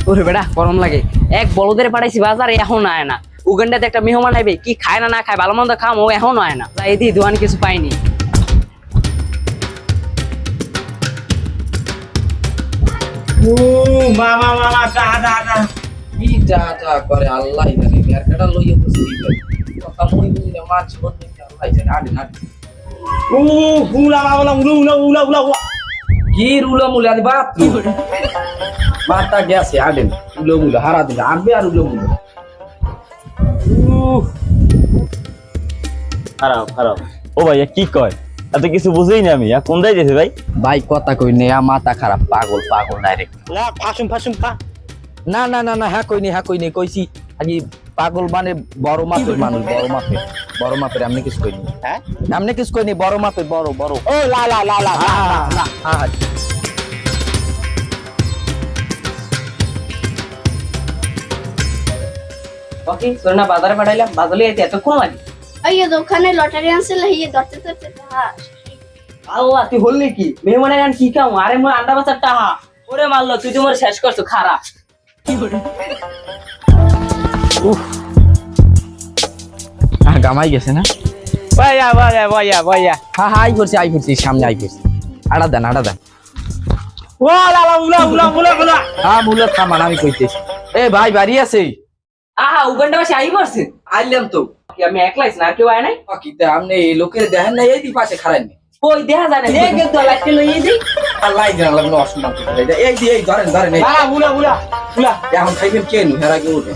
ওরে বেটা গরম লাগে এক বলদের পাঠাইছি বাজারে এখন আয় না উগান্ডাতে একটা মেহমান আইবে কি খায় না না খায় ভালো মন্দ খাম ও এখনো আয় না তাই এদি দোয়ান কিছু পাইনি ও মামা মামা দা কি দা করে আল্লাহ জানে আর কাটা লইয়ে বসে দিবে কথা মরি বুঝলে মাছ বলতে আল্লাহ জানে আডে না ও হুলা মামা উলা কি রুলা মুলা দি বাত মাথা গেছে আডে উলো মুলা হারা দিলে আনবে আর উলো মুলা খারাপ ও ভাই কি কয় এত কিছু বুঝেই না আমি কোন যাই যেতে ভাই ভাই কথা কই নে মাথা খারাপ পাগল ডাইরেক্ট না ফাসুম খা না হ্যাঁ কই নি কইছি আজ পাগল মানে বড় মাপের মানুষ বড় মাপের আমি কিছু কইনি হ্যাঁ আমি কিছু কইনি বড় মাপের বড় ও লা হ্যাঁ ওকে তোর না বাজারে পাঠাইলাম বাজারে এতে এতক্ষণ লাগে ये দোকানে লটারি আনছিল ये ধরতে ধরতে হ্যাঁ আল্লাহ তুই হললি কি মেহমানের গান কি কাম আরে মোর আন্ডা বাজার টাহা ওরে মারলো তুই তো মোর শেষ করছো খারাপ গামাই গেছে না ভাইয়া হ্যাঁ আই করছি সামনে আই করছি আড়া দেন ও লা উলা হ্যাঁ মুলা থামান আমি কইতেছি এ ভাই বাড়ি আছে আহা উগান্ডা বাসে আই পড়ছে আইলাম তো কি আমি একলাই না আর কেউ আয় নাই কিতে আমনে এই লোকের দেখেন না এই দি পাশে খাড়াই নি কই দেখা যায় না দেখ তো লাইটে লইয়ে দি আল্লাহ জানা লাগলো অসম্মান করে এই দি এই ধরেন এই উলা এখন খাইবেন কেন হেরা কে উঠে